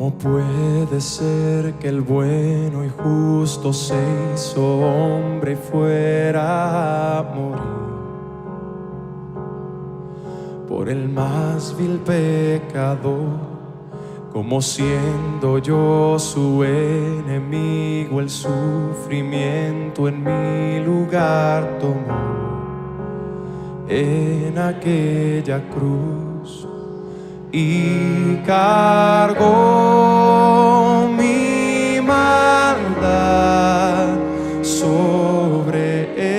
¿Cómo puede ser que el bueno y justo se hizo hombre y fuera a morir por el más vil pecador? Como siendo yo su enemigo, el sufrimiento en mi lugar tomó en aquella cruz y cargó mi maldad sobre él.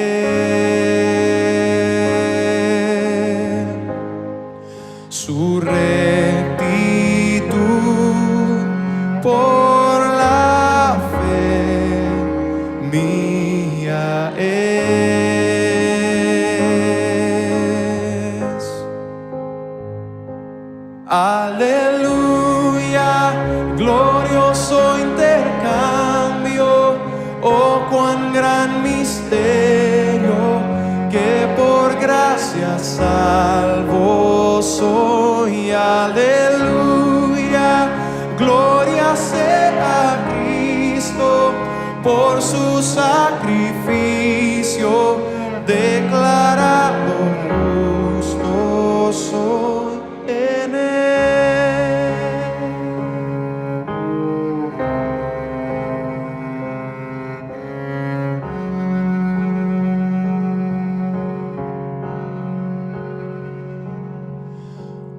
Su rectitud por la fe mía es. Aleluya, glorioso intercambio, oh cuán gran misterio, que por gracia salvo soy. Aleluya, gloria sea a Cristo, por su sacrificio declarado justo soy en él.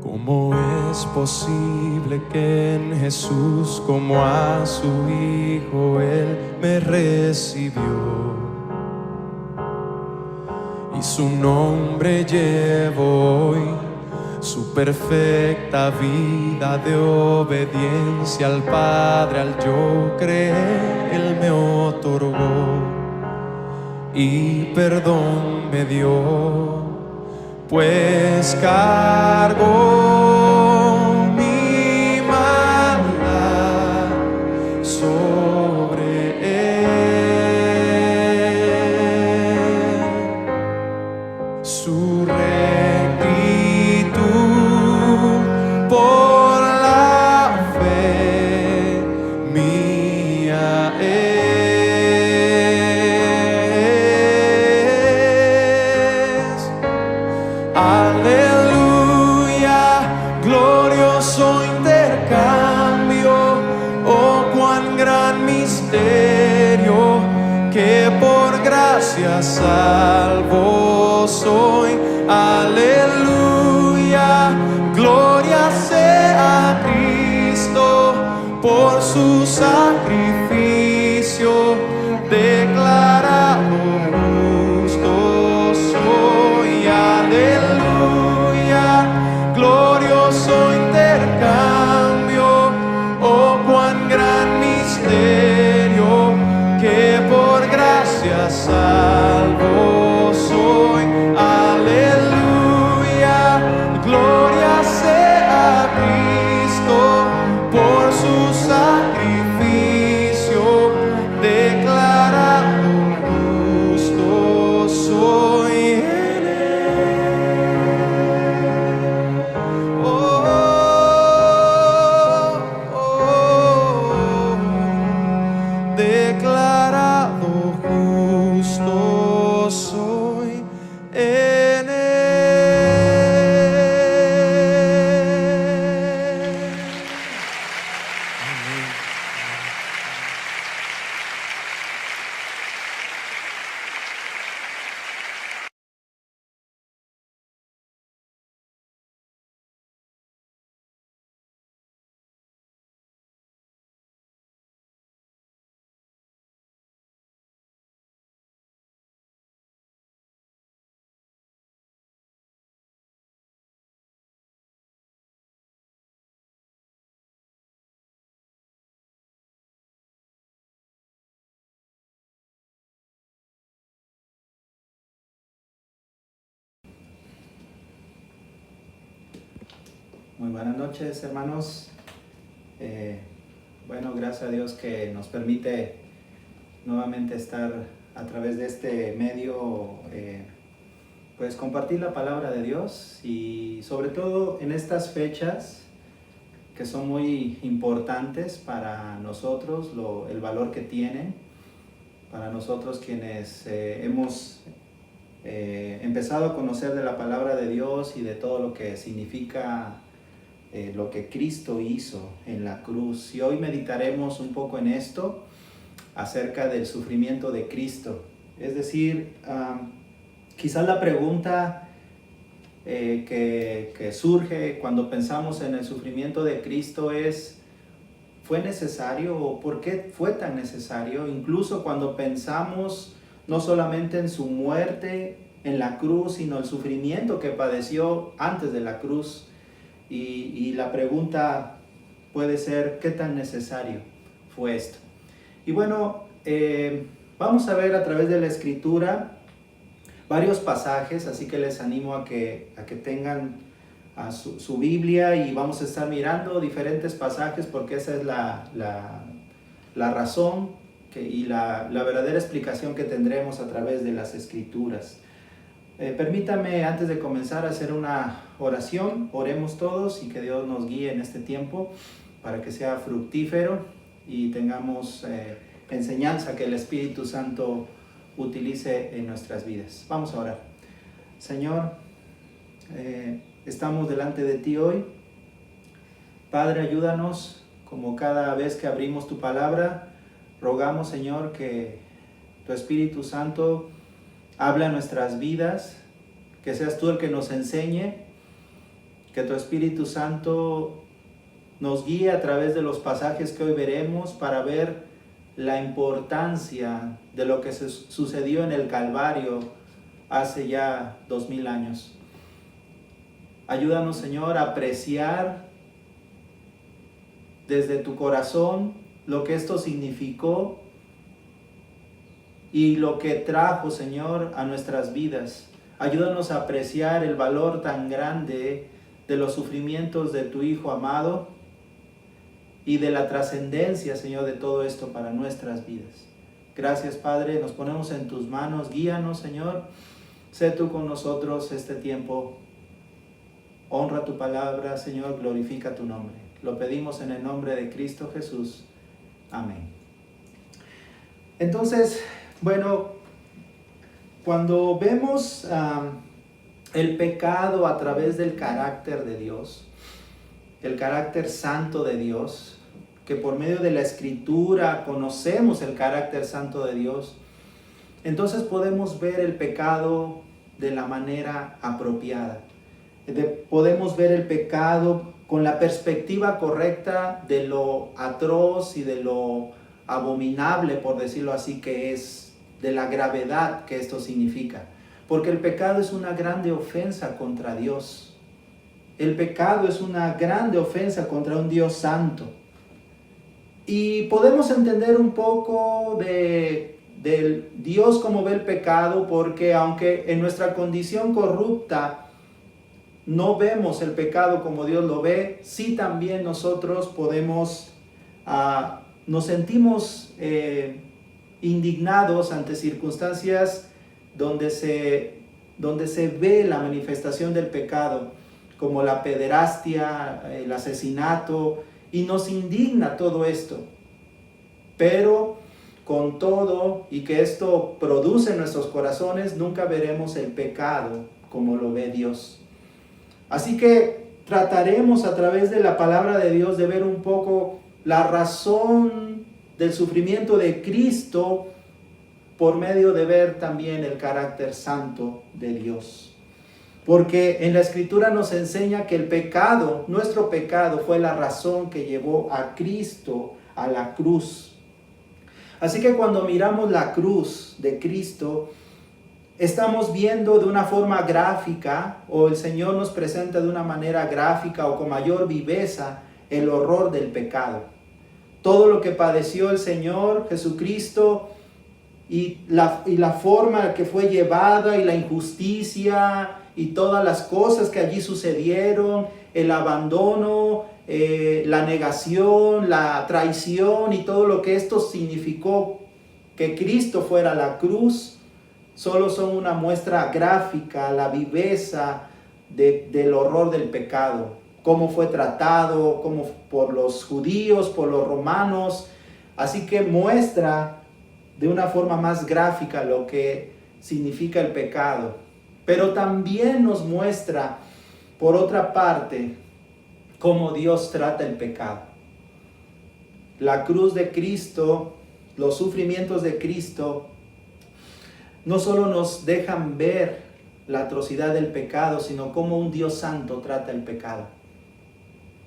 ¿Cómo es posible que en Jesús, como a su Hijo, Él me recibió? Y su nombre llevo hoy, su perfecta vida de obediencia al Padre, al yo creer, Él me otorgó y perdón me dio, pues cargó mi maldad sobre él. Su rectitud por la fe mía es. Aleluya, glorioso intercambio, oh cuán gran misterio, que por gracia salvo soy. Aleluya, gloria sea a Cristo, por su sacrificio declarado justo soy. Aleluya, glorioso intercambio, oh cuán gran misterio, que por gracia salvo soy. Aleluya, gloria sea a Cristo, por su sacrificio declarado justo soy en él. Oh, oh, declarado justo soy en él. Muy buenas noches, hermanos. Bueno, gracias a Dios que nos permite nuevamente estar a través de este medio, pues compartir la palabra de Dios, y sobre todo en estas fechas que son muy importantes para nosotros, el valor que tienen, para nosotros quienes hemos empezado a conocer de la palabra de Dios y de todo lo que significa lo que Cristo hizo en la cruz. Y hoy meditaremos un poco en esto, acerca del sufrimiento de Cristo. Es decir, quizás la pregunta que surge cuando pensamos en el sufrimiento de Cristo es: ¿fue necesario o por qué fue tan necesario? Incluso cuando pensamos no solamente en su muerte en la cruz, sino el sufrimiento que padeció antes de la cruz. Y la pregunta puede ser: ¿qué tan necesario fue esto? Y bueno, vamos a ver a través de la Escritura varios pasajes, así que les animo a que tengan su Biblia, y vamos a estar mirando diferentes pasajes porque esa es la razón y la verdadera explicación que tendremos a través de las Escrituras. Permítame, antes de comenzar, hacer una oración. Oremos todos y que Dios nos guíe en este tiempo para que sea fructífero y tengamos enseñanza que el Espíritu Santo utilice en nuestras vidas. Vamos a orar. Señor, estamos delante de ti hoy. Padre, ayúdanos, como cada vez que abrimos tu palabra. Rogamos, Señor, que tu Espíritu Santo habla en nuestras vidas, que seas tú el que nos enseñe, que tu Espíritu Santo nos guíe a través de los pasajes que hoy veremos para ver la importancia de lo que sucedió en el Calvario hace ya 2000 años. Ayúdanos, Señor, a apreciar desde tu corazón lo que esto significó y lo que trajo, Señor, a nuestras vidas. Ayúdanos a apreciar el valor tan grande de los sufrimientos de tu Hijo amado y de la trascendencia, Señor, de todo esto para nuestras vidas. Gracias, Padre, nos ponemos en tus manos. Guíanos, Señor. Sé tú con nosotros este tiempo. Honra tu palabra, Señor, glorifica tu nombre. Lo pedimos en el nombre de Cristo Jesús. Amén. Entonces, bueno, cuando vemos el pecado a través del carácter de Dios, el carácter santo de Dios, que por medio de la Escritura conocemos el carácter santo de Dios, entonces podemos ver el pecado de la manera apropiada. Podemos ver el pecado con la perspectiva correcta de lo atroz y de lo abominable, por decirlo así, que es, de la gravedad que esto significa. Porque el pecado es una grande ofensa contra Dios. El pecado es una grande ofensa contra un Dios santo. Y podemos entender un poco del Dios como ve el pecado, porque aunque en nuestra condición corrupta no vemos el pecado como Dios lo ve, sí también nosotros podemos, nos sentimos indignados ante circunstancias donde se ve la manifestación del pecado, como la pederastia, el asesinato, y nos indigna todo esto. Pero con todo, y que esto produce en nuestros corazones, nunca veremos el pecado como lo ve Dios. Así que trataremos a través de la palabra de Dios de ver un poco la razón del sufrimiento de Cristo por medio de ver también el carácter santo de Dios. Porque en la Escritura nos enseña que el pecado, nuestro pecado, fue la razón que llevó a Cristo a la cruz. Así que cuando miramos la cruz de Cristo, estamos viendo de una forma gráfica, o el Señor nos presenta de una manera gráfica o con mayor viveza el horror del pecado. Todo lo que padeció el Señor Jesucristo y la forma en que fue llevada y la injusticia y todas las cosas que allí sucedieron, el abandono, la negación, la traición y todo lo que esto significó que Cristo fuera a la cruz, solo son una muestra gráfica, la viveza del horror del pecado. cómo fue tratado, como por los judíos, por los romanos. Así que muestra de una forma más gráfica lo que significa el pecado. Pero también nos muestra, por otra parte, cómo Dios trata el pecado. La cruz de Cristo, los sufrimientos de Cristo, no solo nos dejan ver la atrocidad del pecado, sino cómo un Dios santo trata el pecado.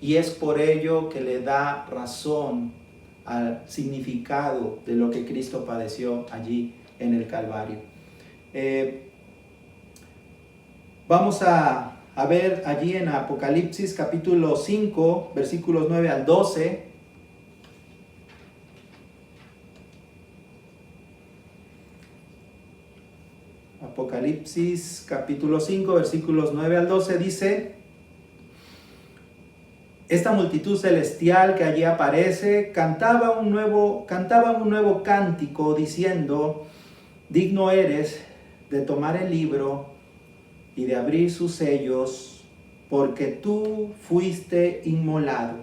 Y es por ello que le da razón al significado de lo que Cristo padeció allí en el Calvario. Vamos a ver allí en Apocalipsis capítulo 5, versículos 9 al 12. Apocalipsis capítulo 5, versículos 9 al 12 dice: esta multitud celestial que allí aparece cantaba un nuevo cántico diciendo: digno eres de tomar el libro y de abrir sus sellos, porque tú fuiste inmolado,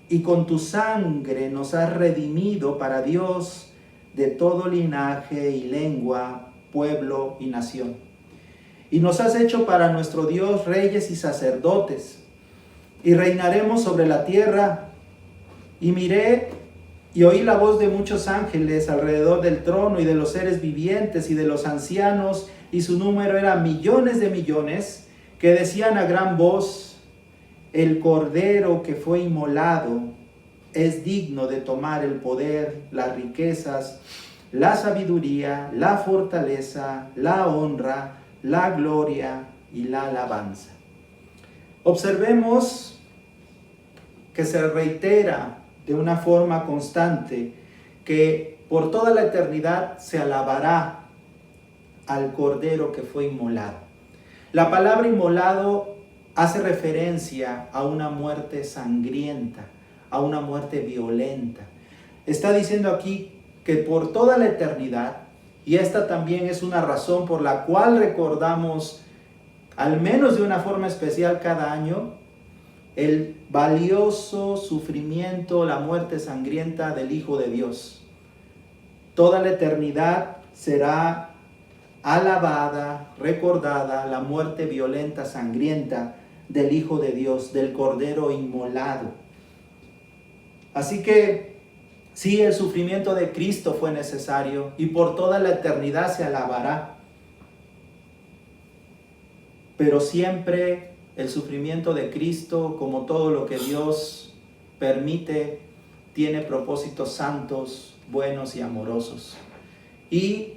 y con tu sangre nos has redimido para Dios de todo linaje y lengua, pueblo y nación. Y nos has hecho para nuestro Dios reyes y sacerdotes, y reinaremos sobre la tierra. Y miré y oí la voz de muchos ángeles alrededor del trono y de los seres vivientes y de los ancianos, y su número era millones de millones, que decían a gran voz: el Cordero que fue inmolado es digno de tomar el poder, las riquezas, la sabiduría, la fortaleza, la honra, la gloria y la alabanza. Observemos que se reitera de una forma constante que por toda la eternidad se alabará al Cordero que fue inmolado. La palabra inmolado hace referencia a una muerte sangrienta, a una muerte violenta. Está diciendo aquí que por toda la eternidad, y esta también es una razón por la cual recordamos, al menos de una forma especial cada año, el valioso sufrimiento, la muerte sangrienta del Hijo de Dios. Toda la eternidad será alabada, recordada la muerte violenta, sangrienta del Hijo de Dios, del Cordero inmolado. Así que sí, el sufrimiento de Cristo fue necesario y por toda la eternidad se alabará. Pero siempre el sufrimiento de Cristo, como todo lo que Dios permite, tiene propósitos santos, buenos y amorosos. Y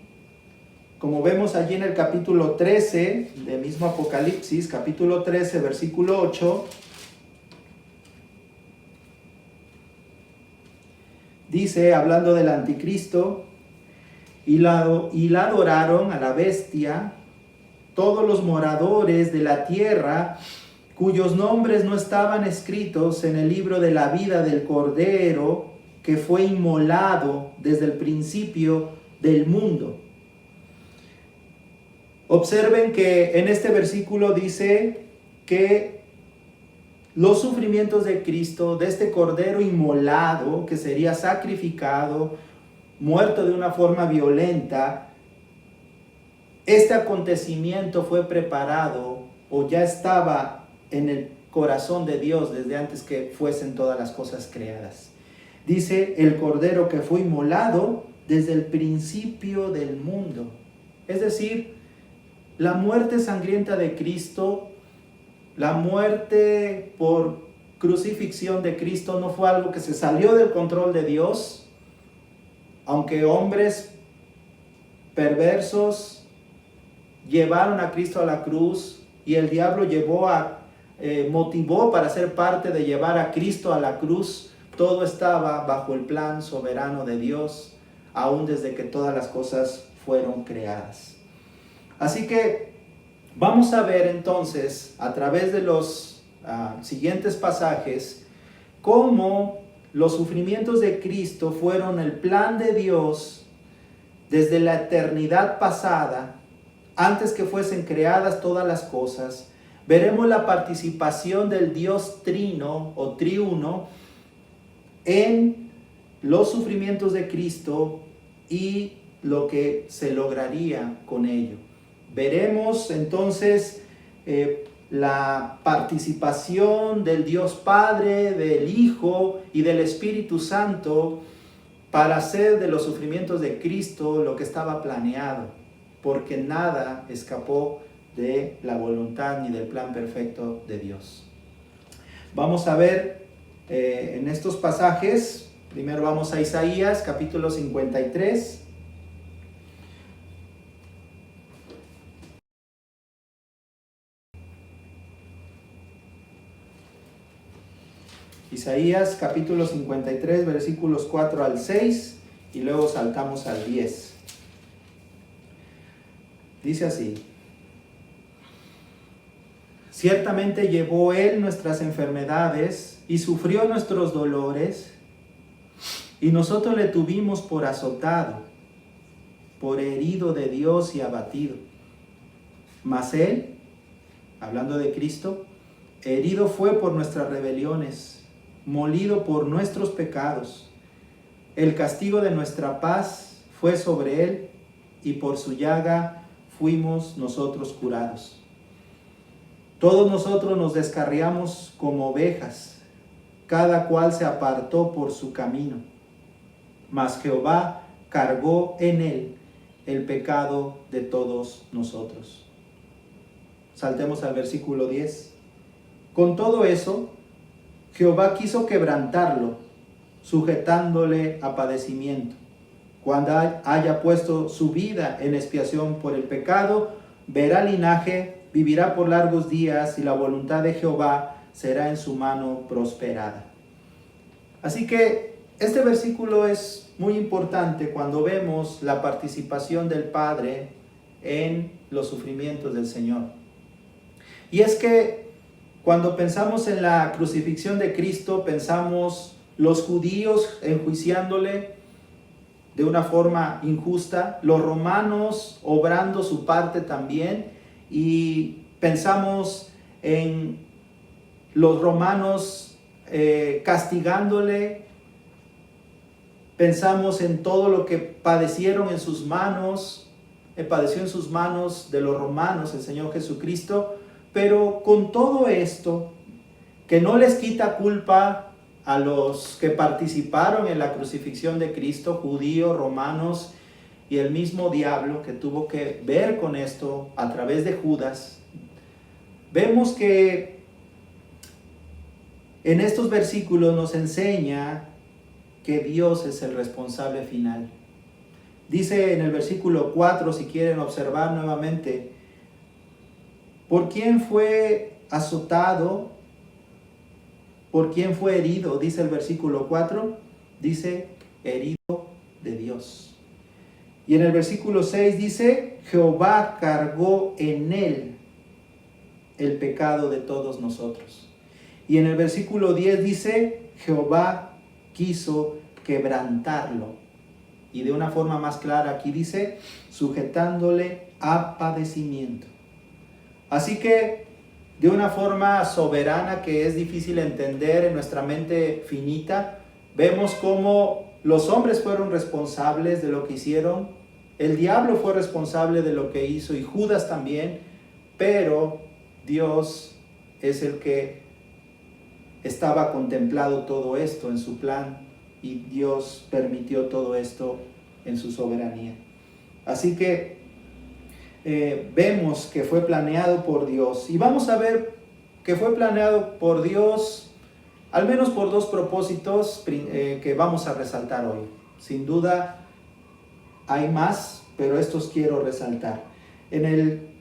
como vemos allí en el capítulo 13, del mismo Apocalipsis, capítulo 13, versículo 8, dice, hablando del anticristo: y la adoraron a la bestia todos los moradores de la tierra, cuyos nombres no estaban escritos en el libro de la vida del Cordero que fue inmolado desde el principio del mundo. Observen que en este versículo dice que los sufrimientos de Cristo, de este Cordero inmolado que sería sacrificado, muerto de una forma violenta, este acontecimiento fue preparado o ya estaba en el corazón de Dios desde antes que fuesen todas las cosas creadas. Dice: el Cordero que fue inmolado desde el principio del mundo. Es decir, la muerte sangrienta de Cristo, la muerte por crucifixión de Cristo no fue algo que se salió del control de Dios, aunque hombres perversos llevaron a Cristo a la cruz y el diablo motivó para ser parte de llevar a Cristo a la cruz. Todo estaba bajo el plan soberano de Dios, aún desde que todas las cosas fueron creadas. Así que vamos a ver entonces, a través de los siguientes pasajes, cómo los sufrimientos de Cristo fueron el plan de Dios desde la eternidad pasada, antes que fuesen creadas todas las cosas, Veremos la participación del Dios trino o triuno en los sufrimientos de Cristo y lo que se lograría con ello. Veremos entonces la participación del Dios Padre, del Hijo y del Espíritu Santo para hacer de los sufrimientos de Cristo lo que estaba planeado, porque nada escapó de la voluntad ni del plan perfecto de Dios. Vamos a ver en estos pasajes, primero vamos a Isaías capítulo 53. Isaías capítulo 53, versículos 4 al 6 y luego saltamos al 10. Dice así: ciertamente llevó Él nuestras enfermedades y sufrió nuestros dolores, y nosotros le tuvimos por azotado, por herido de Dios y abatido. Mas Él, hablando de Cristo, herido fue por nuestras rebeliones, molido por nuestros pecados. El castigo de nuestra paz fue sobre Él, y por su llaga fuimos nosotros curados. Todos nosotros nos descarriamos como ovejas, cada cual se apartó por su camino, mas Jehová cargó en Él el pecado de todos nosotros. Saltemos al versículo 10. Con todo eso, Jehová quiso quebrantarlo, sujetándole a padecimiento. Cuando haya puesto su vida en expiación por el pecado, verá linaje, vivirá por largos días, y la voluntad de Jehová será en su mano prosperada. Así que este versículo es muy importante cuando vemos la participación del Padre en los sufrimientos del Señor. Y es que cuando pensamos en la crucifixión de Cristo, pensamos los judíos enjuiciándole de una forma injusta, los romanos obrando su parte también, y pensamos en los romanos castigándole, pensamos en todo lo que padecieron en sus manos, padeció en sus manos de los romanos el Señor Jesucristo. Pero con todo esto, que no les quita culpa a los que participaron en la crucifixión de Cristo, judíos, romanos y el mismo diablo que tuvo que ver con esto a través de Judas, vemos que en estos versículos nos enseña que Dios es el responsable final. Dice en el versículo 4, si quieren observar nuevamente: ¿por quién fue azotado? ¿Por quién fue herido? Dice el versículo 4, dice herido de Dios. Y en el versículo 6 dice: Jehová cargó en Él el pecado de todos nosotros. Y en el versículo 10 dice: Jehová quiso quebrantarlo. Y de una forma más clara aquí dice: sujetándole a padecimiento. Así que de una forma soberana que es difícil entender en nuestra mente finita, vemos cómo los hombres fueron responsables de lo que hicieron, el diablo fue responsable de lo que hizo y Judas también, pero Dios es el que estaba contemplado todo esto en su plan, y Dios permitió todo esto en su soberanía. Así que vemos que fue planeado por Dios, y vamos a ver que fue planeado por Dios al menos por dos propósitos que vamos a resaltar hoy. Sin duda hay más, pero estos quiero resaltar. En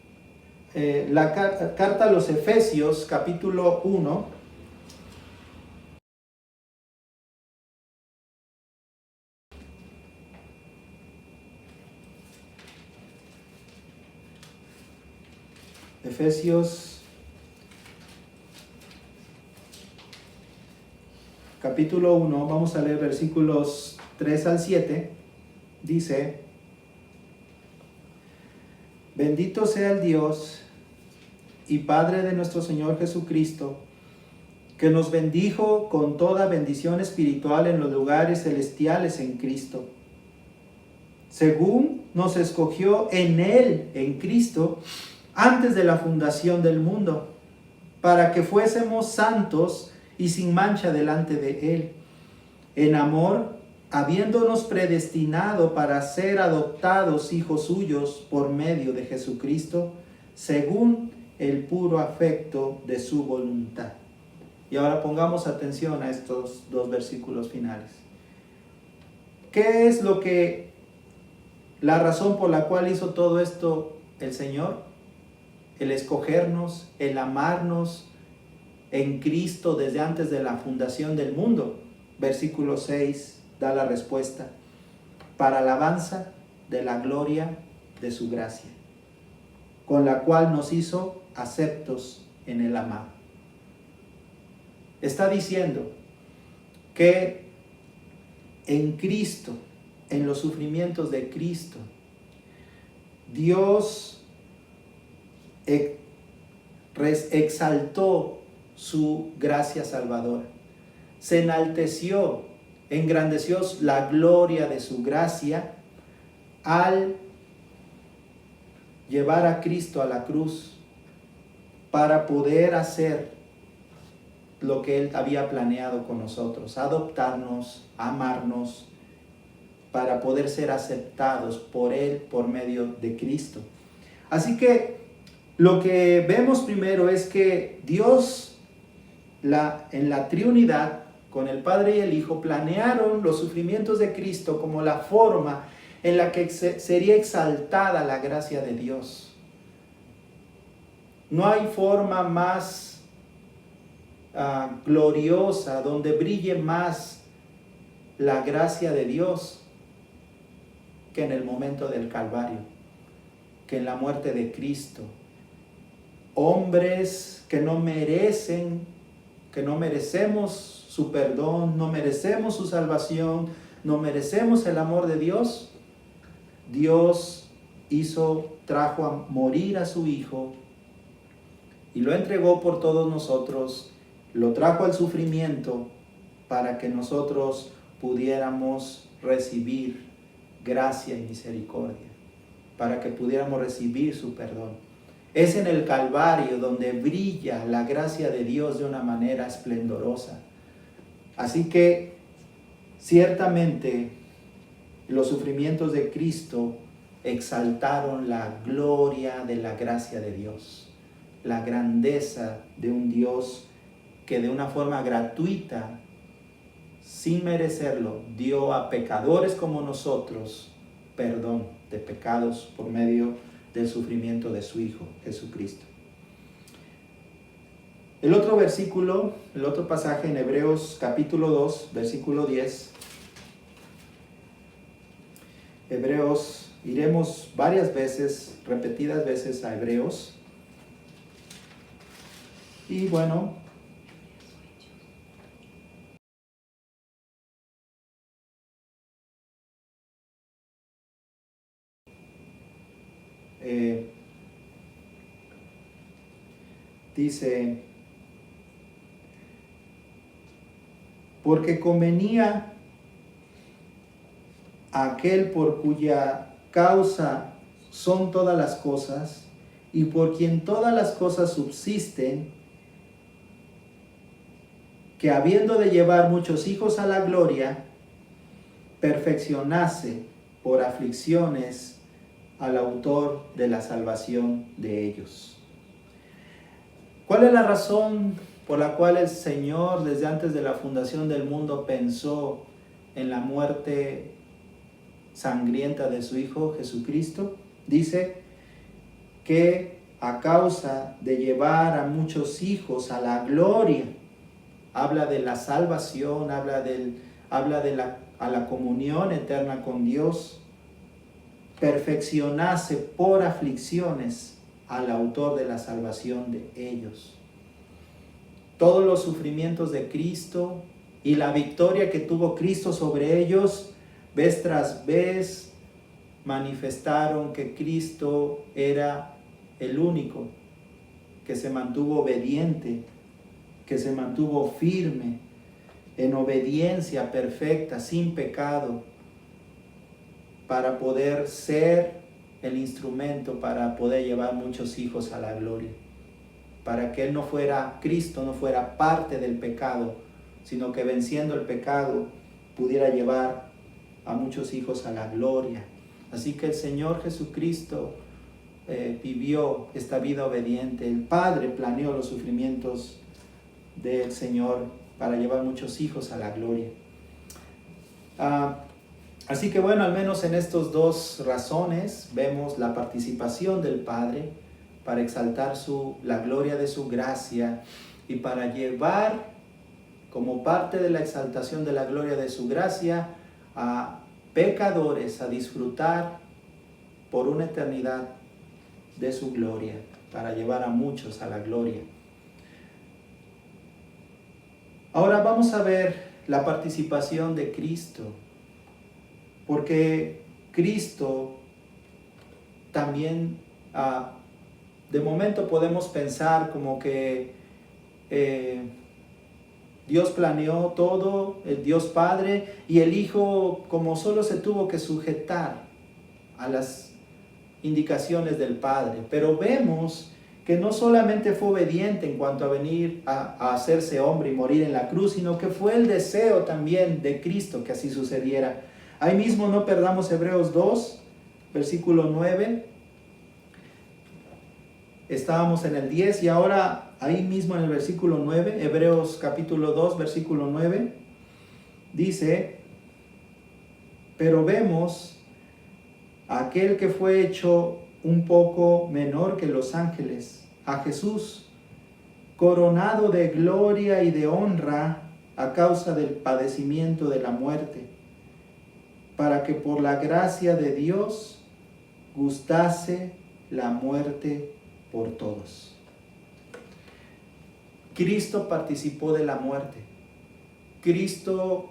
la carta a los Efesios capítulo 1, Efesios capítulo 1, vamos a leer versículos 3 al 7, dice: Bendito sea el Dios y Padre de nuestro Señor Jesucristo, que nos bendijo con toda bendición espiritual en los lugares celestiales en Cristo, según nos escogió en Él, en Cristo, antes de la fundación del mundo, para que fuésemos santos y sin mancha delante de Él, en amor, habiéndonos predestinado para ser adoptados hijos suyos por medio de Jesucristo, según el puro afecto de su voluntad. Y ahora pongamos atención a estos dos versículos finales. ¿Qué es la razón por la cual hizo todo esto el Señor? El escogernos, el amarnos en Cristo desde antes de la fundación del mundo. Versículo 6 da la respuesta. Para alabanza de la gloria de su gracia, con la cual nos hizo aceptos en el amado. Está diciendo que en Cristo, en los sufrimientos de Cristo, Dios exaltó su gracia salvadora, se enalteció, engrandeció la gloria de su gracia al llevar a Cristo a la cruz para poder hacer lo que Él había planeado con nosotros, adoptarnos, amarnos, para poder ser aceptados por Él por medio de Cristo. Así que lo que vemos primero es que Dios, en la Trinidad, con el Padre y el Hijo, planearon los sufrimientos de Cristo como la forma en la que sería exaltada la gracia de Dios. No hay forma más gloriosa, donde brille más la gracia de Dios que en el momento del Calvario, que en la muerte de Cristo. Hombres que no merecemos su perdón, no merecemos su salvación, no merecemos el amor de Dios. Dios trajo a morir a su Hijo y lo entregó por todos nosotros, lo trajo al sufrimiento para que nosotros pudiéramos recibir gracia y misericordia, para que pudiéramos recibir su perdón. Es en el Calvario donde brilla la gracia de Dios de una manera esplendorosa. Así que ciertamente los sufrimientos de Cristo exaltaron la gloria de la gracia de Dios, la grandeza de un Dios que de una forma gratuita, sin merecerlo, dio a pecadores como nosotros perdón de pecados por medio del sufrimiento de su Hijo, Jesucristo. El otro versículo, el otro pasaje en Hebreos capítulo 2, versículo 10. Hebreos, iremos varias veces, repetidas veces a Hebreos. Y bueno, dice, porque convenía a aquel por cuya causa son todas las cosas y por quien todas las cosas subsisten, que habiendo de llevar muchos hijos a la gloria, perfeccionase por aflicciones al autor de la salvación de ellos. ¿Cuál es la razón por la cual el Señor desde antes de la fundación del mundo pensó en la muerte sangrienta de su Hijo Jesucristo? Dice que a causa de llevar a muchos hijos a la gloria, habla de la salvación, habla de la comunión eterna con Dios, perfeccionase por aflicciones al autor de la salvación de ellos. Todos los sufrimientos de Cristo y la victoria que tuvo Cristo sobre ellos, vez tras vez, manifestaron que Cristo era el único que se mantuvo obediente, que se mantuvo firme, en obediencia perfecta, sin pecado, para poder ser el instrumento para poder llevar muchos hijos a la gloria. Para que Cristo no fuera parte del pecado, sino que venciendo el pecado pudiera llevar a muchos hijos a la gloria. Así que el Señor Jesucristo vivió esta vida obediente. El Padre planeó los sufrimientos del Señor para llevar muchos hijos a la gloria. Así que bueno, al menos en estas dos razones vemos la participación del Padre para exaltar la gloria de su gracia y para llevar como parte de la exaltación de la gloria de su gracia a pecadores a disfrutar por una eternidad de su gloria, para llevar a muchos a la gloria. Ahora vamos a ver la participación de Cristo, porque Cristo también, de momento podemos pensar como que Dios planeó todo, el Dios Padre, y el Hijo como solo se tuvo que sujetar a las indicaciones del Padre. Pero vemos que no solamente fue obediente en cuanto a venir a hacerse hombre y morir en la cruz, sino que fue el deseo también de Cristo que así sucediera. Ahí mismo no perdamos Hebreos 2, versículo 9. Estábamos en el 10 y ahora ahí mismo en el versículo 9, Hebreos capítulo 2, versículo 9, dice: pero vemos a aquel que fue hecho un poco menor que los ángeles, a Jesús, coronado de gloria y de honra a causa del padecimiento de la muerte, para que por la gracia de Dios gustase la muerte por todos. Cristo participó de la muerte. Cristo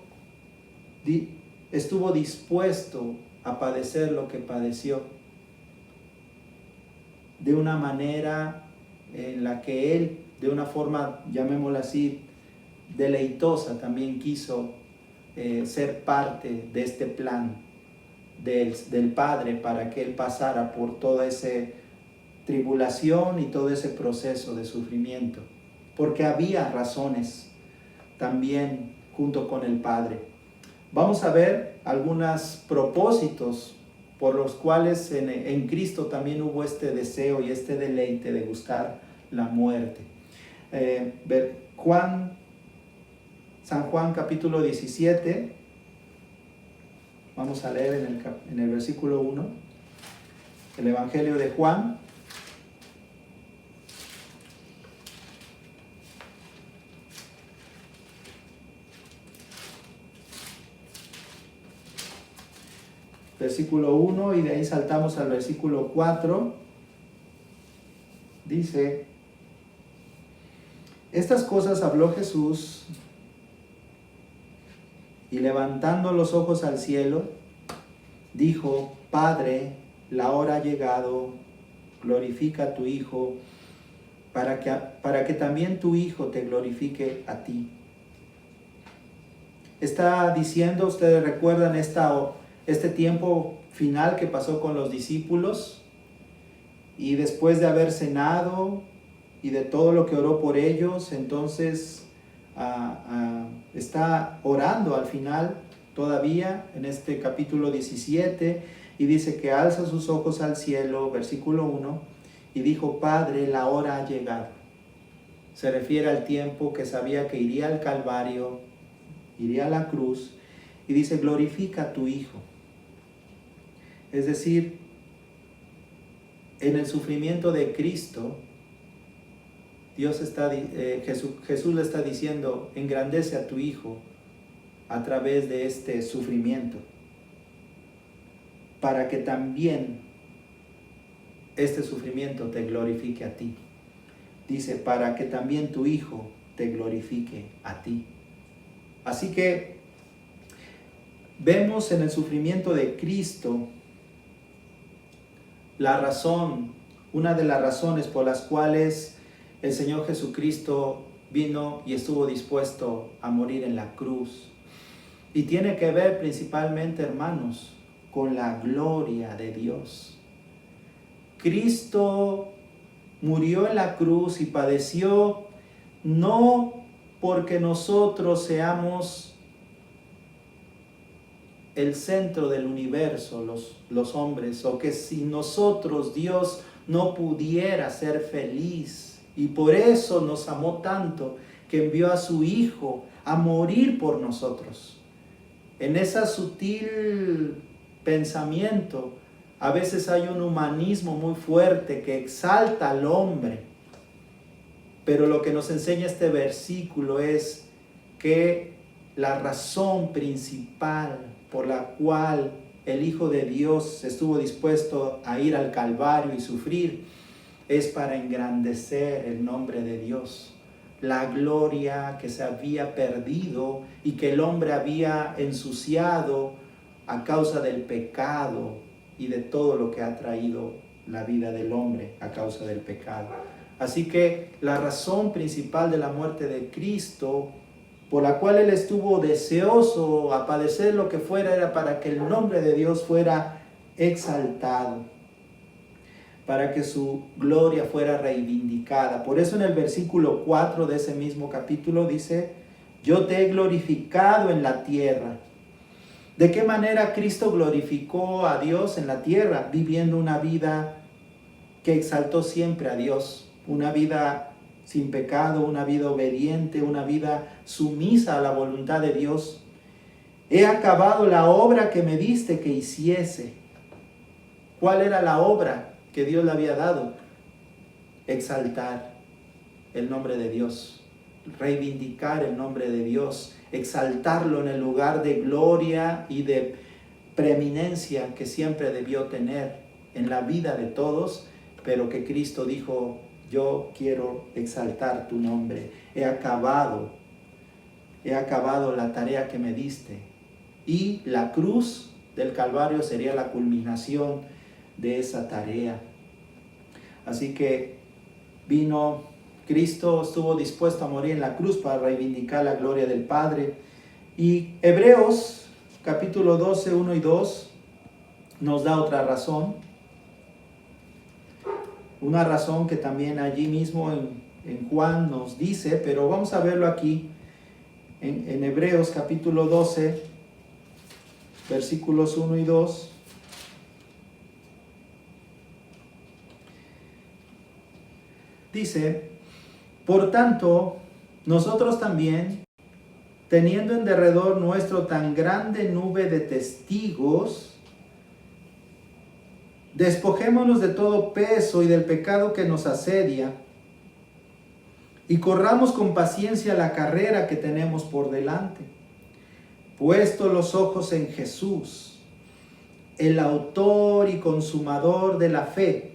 estuvo dispuesto a padecer lo que padeció, de una manera en la que Él, de una forma, llamémosla así, deleitosa, también quiso ser parte de este plan del Padre para que Él pasara por toda esa tribulación y todo ese proceso de sufrimiento, porque había razones también junto con el Padre. Vamos a ver algunos propósitos por los cuales en Cristo también hubo este deseo y este deleite de buscar la muerte. San Juan capítulo 17, vamos a leer en el versículo 1, el Evangelio de Juan. Versículo 1 y de ahí saltamos al versículo 4. Dice: estas cosas habló Jesús y levantando los ojos al cielo, dijo: Padre, la hora ha llegado, glorifica a tu Hijo, para que también tu Hijo te glorifique a ti. Está diciendo, ustedes recuerdan este tiempo final que pasó con los discípulos, y después de haber cenado y de todo lo que oró por ellos, entonces está orando al final todavía en este capítulo 17 y dice que alza sus ojos al cielo, versículo 1, y dijo: Padre, la hora ha llegado. Se refiere al tiempo que sabía que iría al Calvario, iría a la cruz, y dice: glorifica a tu Hijo. Es decir, en el sufrimiento de Cristo, Jesús le está diciendo: engrandece a tu Hijo a través de este sufrimiento, para que también este sufrimiento te glorifique a ti. Dice: para que también tu Hijo te glorifique a ti. Así que vemos en el sufrimiento de Cristo una de las razones por las cuales el Señor Jesucristo vino y estuvo dispuesto a morir en la cruz. Y tiene que ver principalmente, hermanos, con la gloria de Dios. Cristo murió en la cruz y padeció no porque nosotros seamos el centro del universo, los hombres, o que sin nosotros Dios no pudiera ser feliz. Y por eso nos amó tanto que envió a su Hijo a morir por nosotros. En ese sutil pensamiento, a veces hay un humanismo muy fuerte que exalta al hombre. Pero lo que nos enseña este versículo es que la razón principal por la cual el Hijo de Dios estuvo dispuesto a ir al Calvario y sufrir es para engrandecer el nombre de Dios. La gloria que se había perdido y que el hombre había ensuciado a causa del pecado y de todo lo que ha traído la vida del hombre a causa del pecado. Así que la razón principal de la muerte de Cristo, por la cual Él estuvo deseoso a padecer lo que fuera, era para que el nombre de Dios fuera exaltado, para que su gloria fuera reivindicada. Por eso en el versículo 4 de ese mismo capítulo dice: yo te he glorificado en la tierra. ¿De qué manera Cristo glorificó a Dios en la tierra? Viviendo una vida que exaltó siempre a Dios, una vida sin pecado, una vida obediente, una vida sumisa a la voluntad de Dios. He acabado la obra que me diste que hiciese. ¿Cuál era la obra que Dios le había dado? Exaltar el nombre de Dios, reivindicar el nombre de Dios, exaltarlo en el lugar de gloria y de preeminencia que siempre debió tener en la vida de todos, pero que Cristo dijo: yo quiero exaltar tu nombre, he acabado la tarea que me diste. Y la cruz del Calvario sería la culminación de esa tarea. Así que Cristo estuvo dispuesto a morir en la cruz para reivindicar la gloria del Padre. Y Hebreos capítulo 12, 1 y 2 nos da otra razón. Una razón que también allí mismo en Juan nos dice, pero vamos a verlo aquí en Hebreos capítulo 12, versículos 1 y 2. Dice: por tanto, nosotros también, teniendo en derredor nuestro tan grande nube de testigos, despojémonos de todo peso y del pecado que nos asedia, y corramos con paciencia la carrera que tenemos por delante, puesto los ojos en Jesús, el autor y consumador de la fe,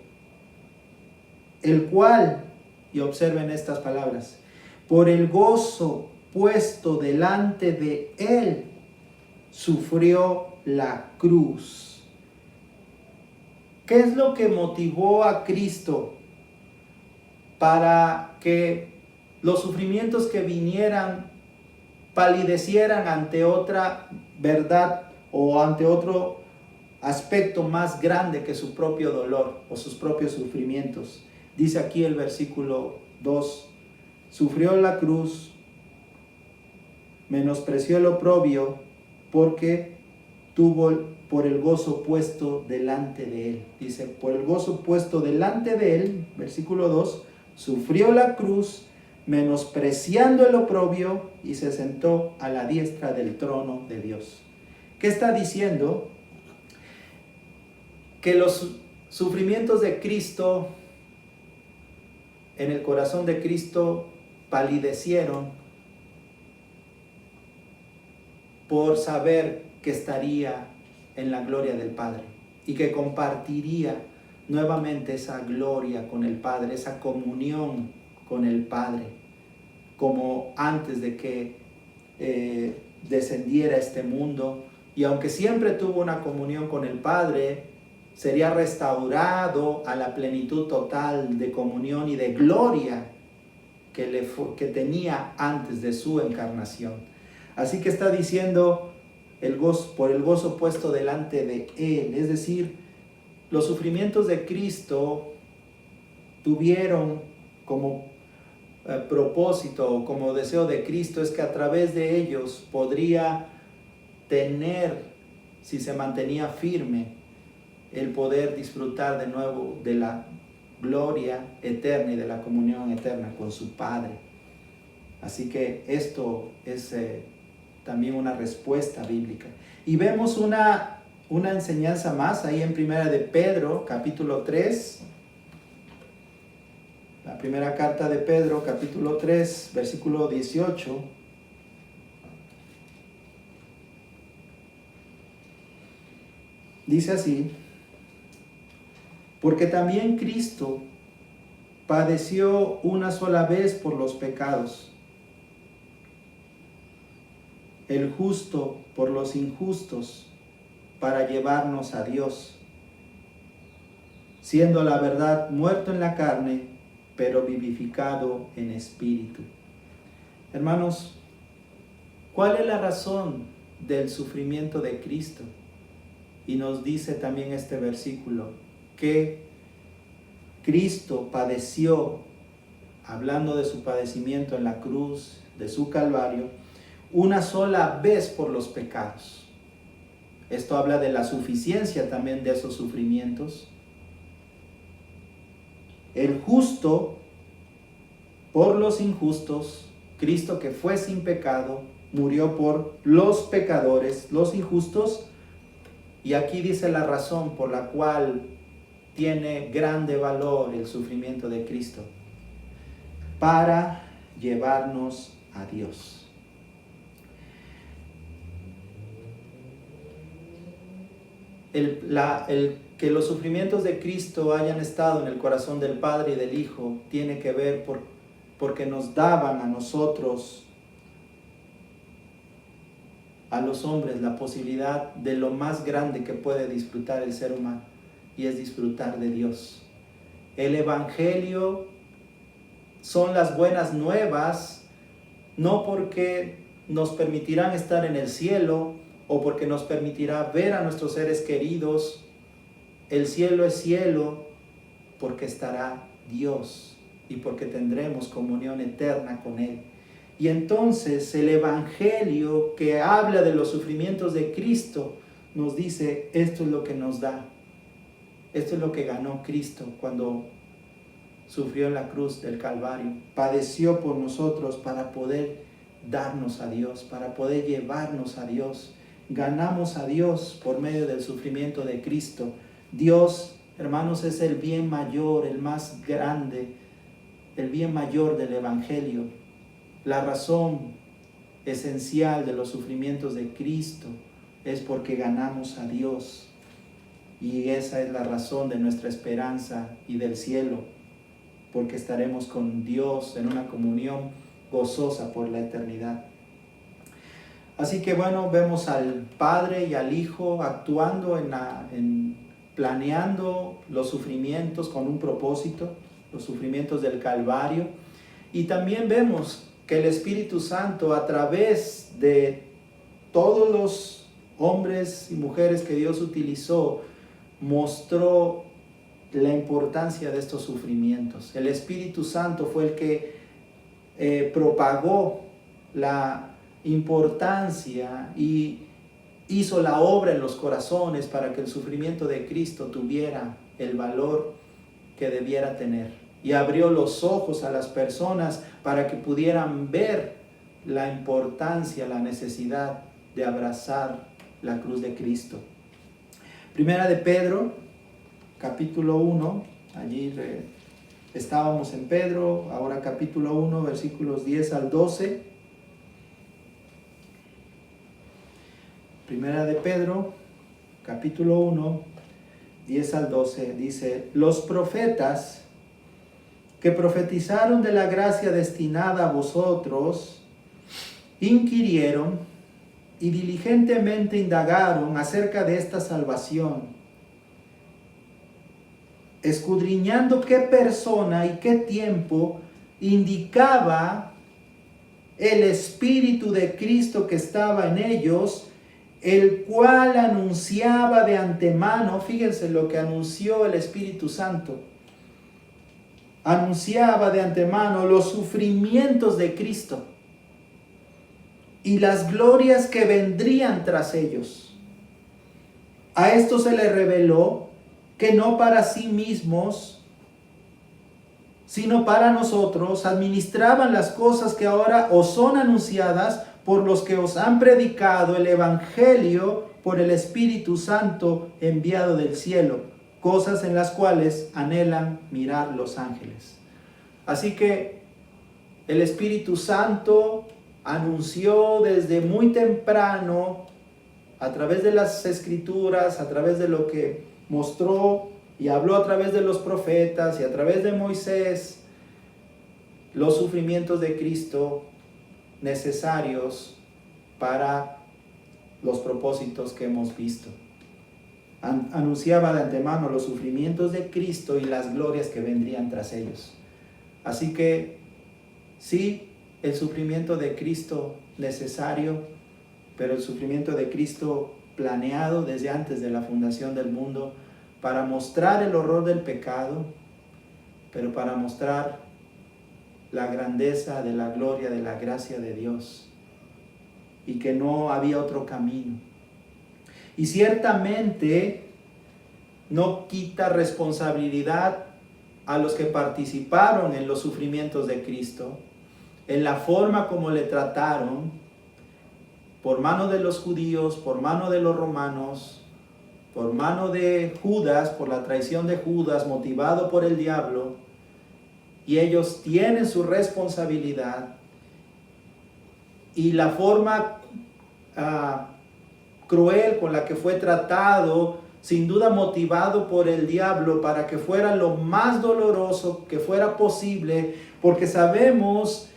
el cual, y observen estas palabras, por el gozo puesto delante de Él, sufrió la cruz. ¿Qué es lo que motivó a Cristo para que los sufrimientos que vinieran palidecieran ante otra verdad o ante otro aspecto más grande que su propio dolor o sus propios sufrimientos? Dice aquí el versículo 2: sufrió la cruz, menospreció el oprobio, porque tuvo por el gozo puesto delante de Él. Dice, por el gozo puesto delante de Él, versículo 2, sufrió la cruz, menospreciando el oprobio, y se sentó a la diestra del trono de Dios. ¿Qué está diciendo? Que los sufrimientos de Cristo, en el corazón de Cristo, palidecieron por saber que estaría en la gloria del Padre y que compartiría nuevamente esa gloria con el Padre, esa comunión con el Padre, como antes de que descendiera a este mundo. Y aunque siempre tuvo una comunión con el Padre, sería restaurado a la plenitud total de comunión y de gloria que tenía antes de su encarnación. Así que está diciendo por el gozo puesto delante de Él. Es decir, los sufrimientos de Cristo tuvieron como propósito o como deseo de Cristo es que a través de ellos podría tener, si se mantenía firme, el poder disfrutar de nuevo de la gloria eterna y de la comunión eterna con su Padre. Así que esto es también una respuesta bíblica. Y vemos una enseñanza más ahí en Primera de Pedro, capítulo 3. La primera carta de Pedro, capítulo 3, versículo 18. Dice así: porque también Cristo padeció una sola vez por los pecados, el justo por los injustos, para llevarnos a Dios, siendo a la verdad muerto en la carne, pero vivificado en espíritu. Hermanos, ¿cuál es la razón del sufrimiento de Cristo? Y nos dice también este versículo que Cristo padeció, hablando de su padecimiento en la cruz, de su calvario, una sola vez por los pecados. Esto habla de la suficiencia también de esos sufrimientos. El justo por los injustos, Cristo que fue sin pecado, murió por los pecadores, los injustos. Y aquí dice la razón por la cual tiene grande valor el sufrimiento de Cristo: para llevarnos a Dios. El que los sufrimientos de Cristo hayan estado en el corazón del Padre y del Hijo tiene que ver porque nos daban a nosotros, a los hombres, la posibilidad de lo más grande que puede disfrutar el ser humano, y es disfrutar de Dios. El Evangelio son las buenas nuevas, no porque nos permitirán estar en el cielo o porque nos permitirá ver a nuestros seres queridos. El cielo es cielo porque estará Dios y porque tendremos comunión eterna con Él. Y entonces el Evangelio que habla de los sufrimientos de Cristo nos dice: esto es lo que nos da. Esto es lo que ganó Cristo cuando sufrió en la cruz del Calvario. Padeció por nosotros para poder darnos a Dios, para poder llevarnos a Dios. Ganamos a Dios por medio del sufrimiento de Cristo. Dios, hermanos, es el bien mayor, el más grande, el bien mayor del Evangelio. La razón esencial de los sufrimientos de Cristo es porque ganamos a Dios. Y esa es la razón de nuestra esperanza y del cielo, porque estaremos con Dios en una comunión gozosa por la eternidad. Así que bueno, vemos al Padre y al Hijo actuando planeando los sufrimientos con un propósito, los sufrimientos del Calvario. Y también vemos que el Espíritu Santo, a través de todos los hombres y mujeres que Dios utilizó, mostró la importancia de estos sufrimientos. El Espíritu Santo fue el que propagó la importancia y hizo la obra en los corazones para que el sufrimiento de Cristo tuviera el valor que debiera tener. Y abrió los ojos a las personas para que pudieran ver la importancia, la necesidad de abrazar la cruz de Cristo. Primera de Pedro, capítulo 1, allí estábamos en Pedro, ahora capítulo 1, versículos 10 al 12. Primera de Pedro, capítulo 1, 10 al 12, dice: los profetas que profetizaron de la gracia destinada a vosotros, inquirieron y diligentemente indagaron acerca de esta salvación, escudriñando qué persona y qué tiempo indicaba el Espíritu de Cristo que estaba en ellos, el cual anunciaba de antemano, fíjense lo que anunció el Espíritu Santo, anunciaba de antemano los sufrimientos de Cristo y las glorias que vendrían tras ellos. A esto se le reveló que no para sí mismos, sino para nosotros, administraban las cosas que ahora os son anunciadas por los que os han predicado el Evangelio por el Espíritu Santo enviado del cielo, cosas en las cuales anhelan mirar los ángeles. Así que el Espíritu Santo anunció desde muy temprano, a través de las Escrituras, a través de lo que mostró y habló a través de los profetas y a través de Moisés, los sufrimientos de Cristo necesarios para los propósitos que hemos visto. Anunciaba de antemano los sufrimientos de Cristo y las glorias que vendrían tras ellos. Así que sí, el sufrimiento de Cristo necesario, pero el sufrimiento de Cristo planeado desde antes de la fundación del mundo para mostrar el horror del pecado, pero para mostrar la grandeza de la gloria, de la gracia de Dios, y que no había otro camino. Y ciertamente no quita responsabilidad a los que participaron en los sufrimientos de Cristo, en la forma como le trataron, por mano de los judíos, por mano de los romanos, por mano de Judas, por la traición de Judas, motivado por el diablo, y ellos tienen su responsabilidad, y la forma cruel con la que fue tratado, sin duda motivado por el diablo para que fuera lo más doloroso que fuera posible, porque sabemos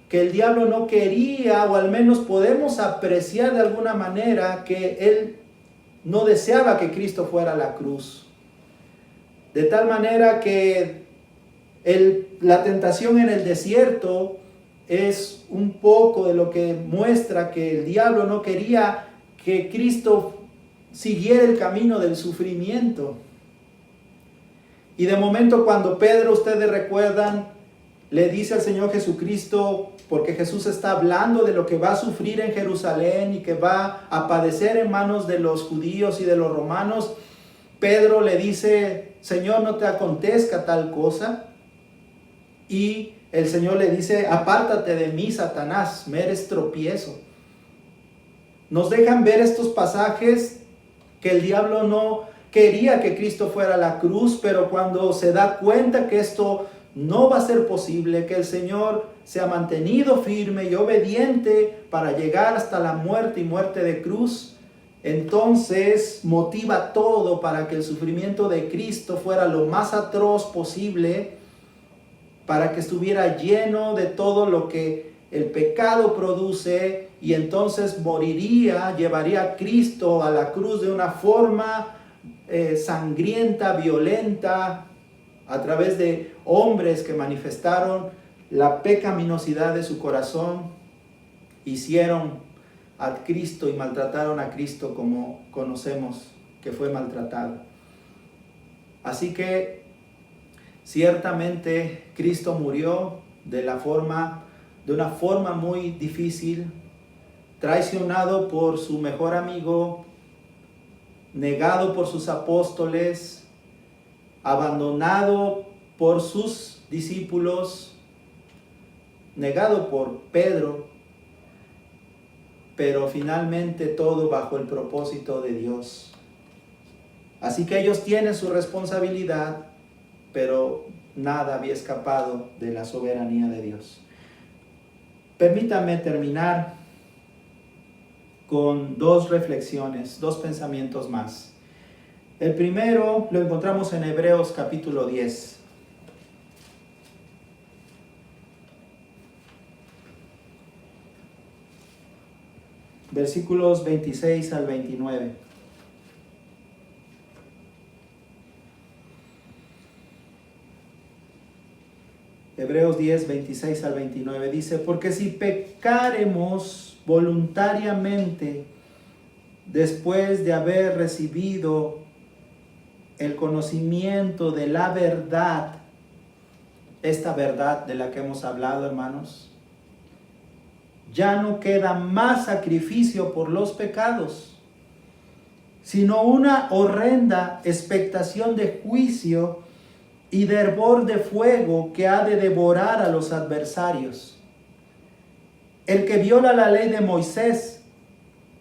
que el diablo no quería, o al menos podemos apreciar de alguna manera, que él no deseaba que Cristo fuera a la cruz. De tal manera que la tentación en el desierto es un poco de lo que muestra que el diablo no quería que Cristo siguiera el camino del sufrimiento. Y de momento cuando Pedro, ustedes recuerdan, le dice al Señor Jesucristo, porque Jesús está hablando de lo que va a sufrir en Jerusalén y que va a padecer en manos de los judíos y de los romanos, Pedro le dice: Señor, no te acontezca tal cosa. Y el Señor le dice: apártate de mí, Satanás, me eres tropiezo. Nos dejan ver estos pasajes que el diablo no quería que Cristo fuera a la cruz, pero cuando se da cuenta que esto no va a ser posible, que el Señor se ha mantenido firme y obediente para llegar hasta la muerte y muerte de cruz, entonces motiva todo para que el sufrimiento de Cristo fuera lo más atroz posible, para que estuviera lleno de todo lo que el pecado produce, y entonces moriría, llevaría a Cristo a la cruz de una forma sangrienta, violenta, a través de hombres que manifestaron la pecaminosidad de su corazón, hicieron a Cristo y maltrataron a Cristo como conocemos que fue maltratado. Así que ciertamente Cristo murió de una forma muy difícil, traicionado por su mejor amigo, negado por sus apóstoles, abandonado por sus discípulos, negado por Pedro, pero finalmente todo bajo el propósito de Dios. Así que ellos tienen su responsabilidad, pero nada había escapado de la soberanía de Dios. Permítanme terminar con dos reflexiones, dos pensamientos más. El primero lo encontramos en Hebreos capítulo 10. Versículos 26 al 29. Hebreos 10, 26 al 29 dice, porque si pecaremos voluntariamente después de haber recibido el conocimiento de la verdad, esta verdad de la que hemos hablado, hermanos, ya no queda más sacrificio por los pecados, sino una horrenda expectación de juicio y de hervor de fuego que ha de devorar a los adversarios. El que viola la ley de Moisés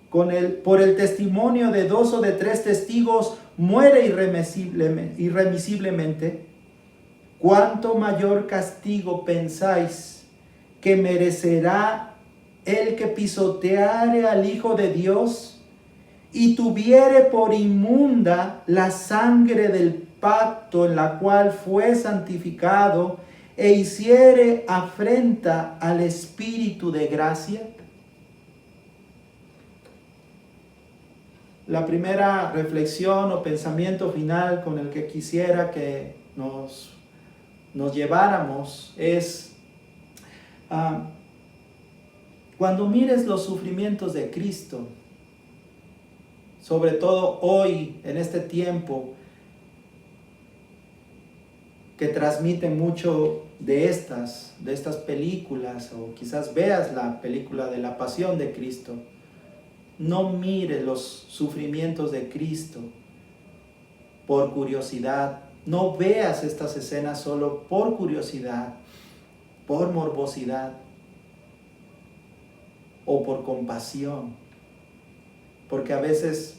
por el testimonio de 2 o de 3 testigos muere irremisiblemente. ¿Cuánto mayor castigo pensáis que merecerá el que pisoteare al Hijo de Dios y tuviere por inmunda la sangre del pacto en la cual fue santificado e hiciere afrenta al Espíritu de gracia? La primera reflexión o pensamiento final con el que quisiera que nos lleváramos es, cuando mires los sufrimientos de Cristo, sobre todo hoy, en este tiempo, que transmite mucho de estas películas, o quizás veas la película de la Pasión de Cristo, no mires los sufrimientos de Cristo por curiosidad. No veas estas escenas solo por curiosidad, por morbosidad o por compasión. Porque a veces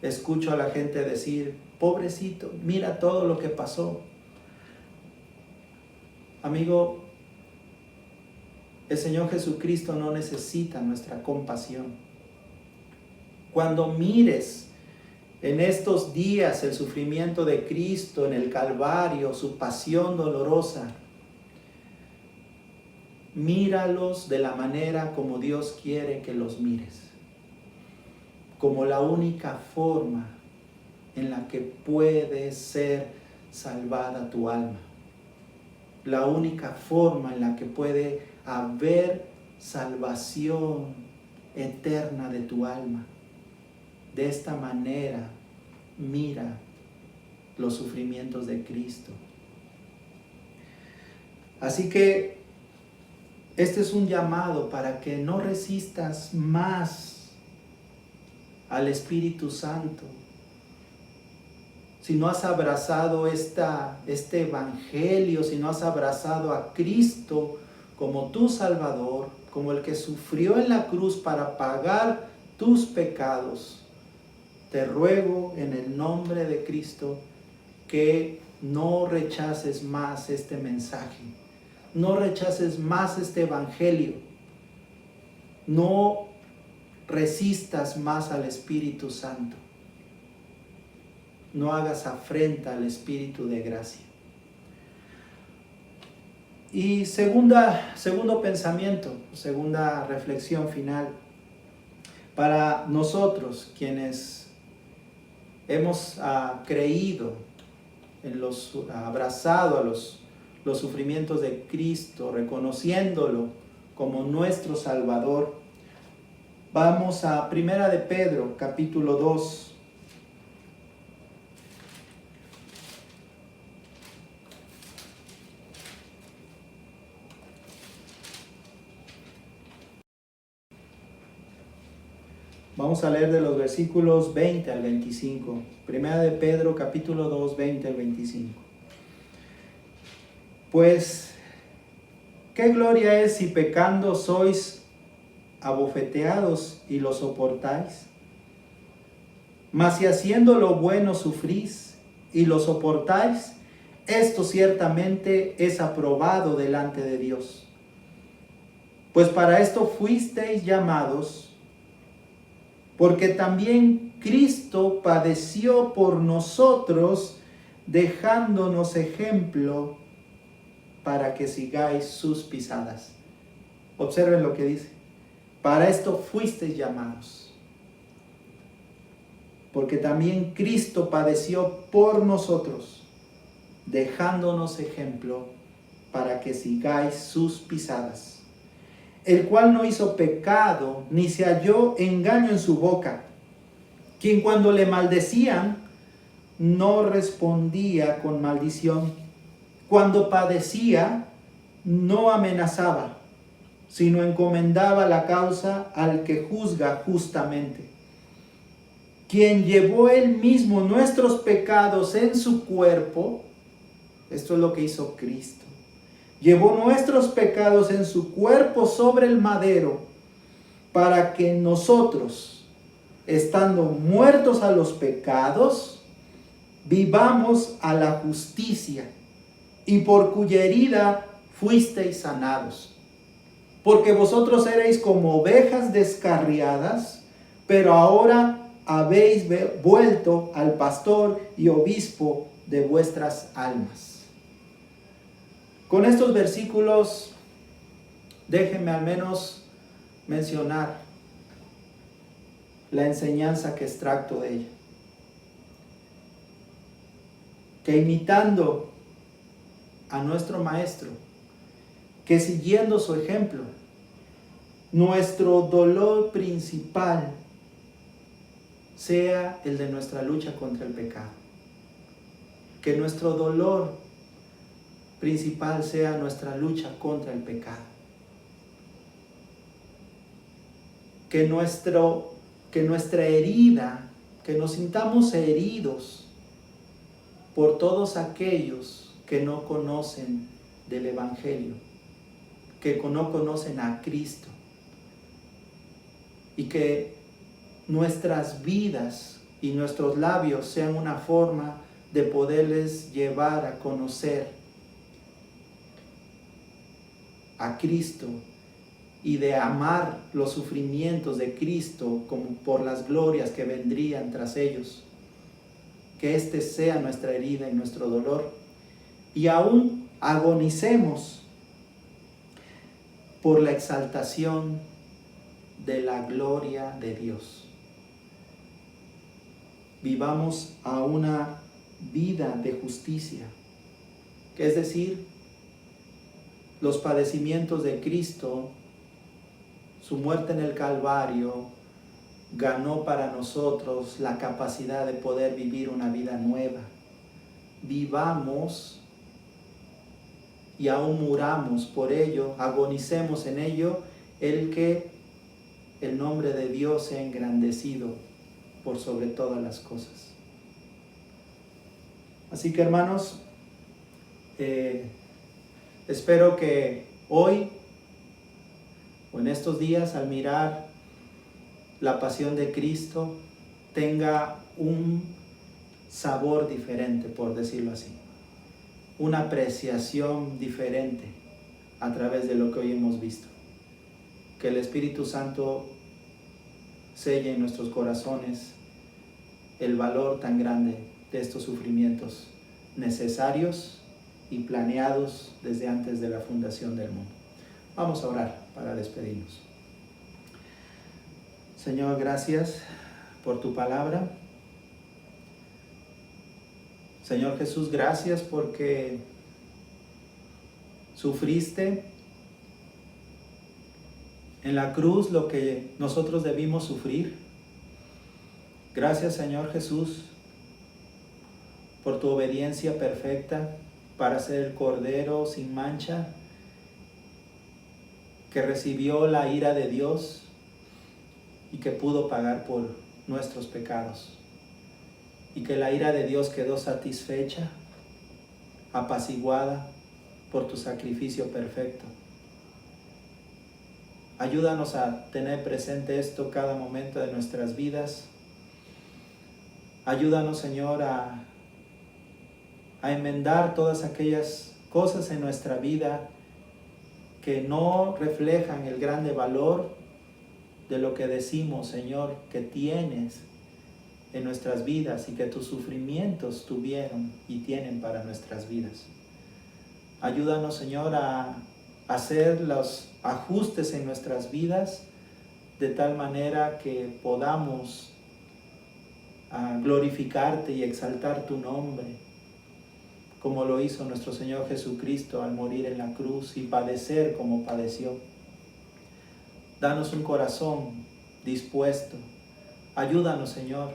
escucho a la gente decir, pobrecito, mira todo lo que pasó. Amigo, el Señor Jesucristo no necesita nuestra compasión. Cuando mires en estos días el sufrimiento de Cristo en el Calvario, su pasión dolorosa, míralos de la manera como Dios quiere que los mires, como la única forma en la que puede ser salvada tu alma, la única forma en la que puede haber salvación eterna de tu alma. De esta manera, mira los sufrimientos de Cristo. Así que este es un llamado para que no resistas más al Espíritu Santo. Si no has abrazado este evangelio, si no has abrazado a Cristo como tu Salvador, como el que sufrió en la cruz para pagar tus pecados, te ruego en el nombre de Cristo que no rechaces más este mensaje, no rechaces más este evangelio, no resistas más al Espíritu Santo, no hagas afrenta al Espíritu de gracia. Y segundo pensamiento, segunda reflexión final, para nosotros quienes hemos creído, abrazado a los sufrimientos de Cristo, reconociéndolo como nuestro Salvador, vamos a 1 de Pedro, capítulo 2. Vamos a leer de los versículos 20 al 25. Primera de Pedro, capítulo 2, 20 al 25. Pues, ¿qué gloria es si pecando sois abofeteados y lo soportáis? Mas si haciendo lo bueno sufrís y lo soportáis, esto ciertamente es aprobado delante de Dios. Pues para esto fuisteis llamados, porque también Cristo padeció por nosotros, dejándonos ejemplo para que sigáis sus pisadas. Observen lo que dice. Para esto fuisteis llamados, porque también Cristo padeció por nosotros, dejándonos ejemplo para que sigáis sus pisadas, el cual no hizo pecado, ni se halló engaño en su boca, quien cuando le maldecían, no respondía con maldición, cuando padecía, no amenazaba, sino encomendaba la causa al que juzga justamente, quien llevó él mismo nuestros pecados en su cuerpo. Esto es lo que hizo Cristo. Llevó nuestros pecados en su cuerpo sobre el madero, para que nosotros, estando muertos a los pecados, vivamos a la justicia, y por cuya herida fuisteis sanados. Porque vosotros erais como ovejas descarriadas, pero ahora habéis vuelto al pastor y obispo de vuestras almas. Con estos versículos, déjenme al menos mencionar la enseñanza que extracto de ella. Que imitando a nuestro Maestro, que siguiendo su ejemplo, nuestro dolor principal sea el de nuestra lucha contra el pecado. Que nuestro dolor principal sea nuestra lucha contra el pecado. Que nuestra herida, que nos sintamos heridos por todos aquellos que no conocen del Evangelio, que no conocen a Cristo, y que nuestras vidas y nuestros labios sean una forma de poderles llevar a conocer a Cristo y de amar los sufrimientos de Cristo como por las glorias que vendrían tras ellos. Que este sea nuestra herida y nuestro dolor, y aún agonicemos por la exaltación de la gloria de Dios. Vivamos a una vida de justicia, que es decir, los padecimientos de Cristo, su muerte en el Calvario, ganó para nosotros la capacidad de poder vivir una vida nueva. Vivamos y aún muramos por ello, agonicemos en ello, el que el nombre de Dios sea engrandecido por sobre todas las cosas. Así que, hermanos, espero que hoy o en estos días, al mirar la pasión de Cristo, tenga un sabor diferente, por decirlo así, una apreciación diferente a través de lo que hoy hemos visto. Que el Espíritu Santo selle en nuestros corazones el valor tan grande de estos sufrimientos necesarios y planeados desde antes de la fundación del mundo. Vamos a orar para despedirnos. Señor, gracias por tu palabra. Señor Jesús, gracias porque sufriste en la cruz lo que nosotros debimos sufrir. Gracias, Señor Jesús, por tu obediencia perfecta para ser el Cordero sin mancha que recibió la ira de Dios y que pudo pagar por nuestros pecados. Y que la ira de Dios quedó satisfecha, apaciguada por tu sacrificio perfecto. Ayúdanos a tener presente esto cada momento de nuestras vidas. Ayúdanos, Señor, a enmendar todas aquellas cosas en nuestra vida que no reflejan el grande valor de lo que decimos, Señor, que tienes en nuestras vidas y que tus sufrimientos tuvieron y tienen para nuestras vidas. Ayúdanos, Señor, a hacer los ajustes en nuestras vidas de tal manera que podamos glorificarte y exaltar tu nombre como lo hizo nuestro Señor Jesucristo al morir en la cruz y padecer como padeció. Danos un corazón dispuesto. Ayúdanos, Señor.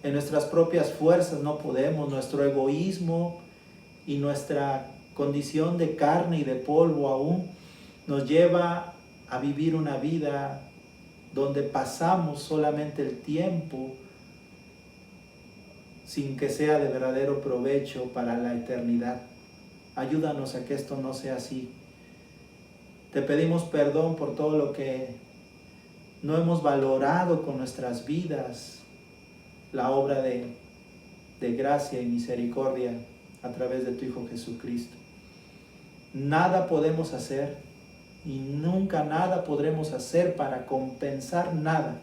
En nuestras propias fuerzas no podemos, nuestro egoísmo y nuestra condición de carne y de polvo aún nos lleva a vivir una vida donde pasamos solamente el tiempo sin que sea de verdadero provecho para la eternidad. Ayúdanos a que esto no sea así. Te pedimos perdón por todo lo que no hemos valorado con nuestras vidas, la obra de gracia y misericordia a través de tu Hijo Jesucristo. Nada podemos hacer y nunca nada podremos hacer para compensar nada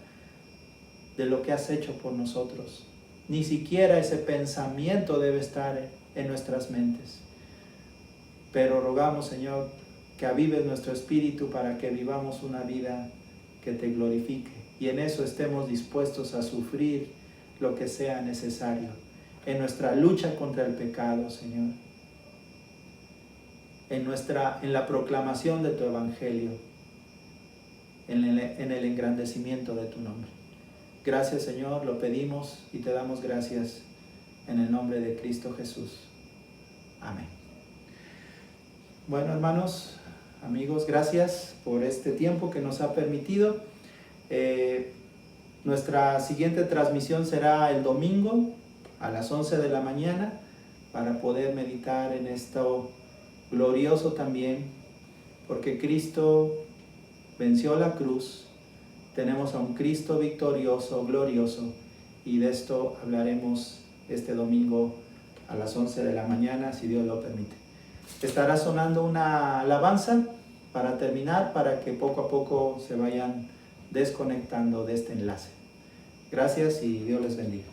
de lo que has hecho por nosotros. Ni siquiera ese pensamiento debe estar en nuestras mentes. Pero rogamos, Señor, que avives nuestro espíritu para que vivamos una vida que te glorifique. Y en eso estemos dispuestos a sufrir lo que sea necesario. En nuestra lucha contra el pecado, Señor. En la proclamación de tu evangelio. En el engrandecimiento de tu nombre. Gracias, Señor, lo pedimos y te damos gracias en el nombre de Cristo Jesús. Amén. Bueno, hermanos, amigos, gracias por este tiempo que nos ha permitido. Nuestra siguiente transmisión será el domingo a las 11 de la mañana para poder meditar en esto glorioso también, porque Cristo venció la cruz. Tenemos a un Cristo victorioso, glorioso, y de esto hablaremos este domingo a las 11 de la mañana, si Dios lo permite. Estará sonando una alabanza para terminar, para que poco a poco se vayan desconectando de este enlace. Gracias y Dios les bendiga.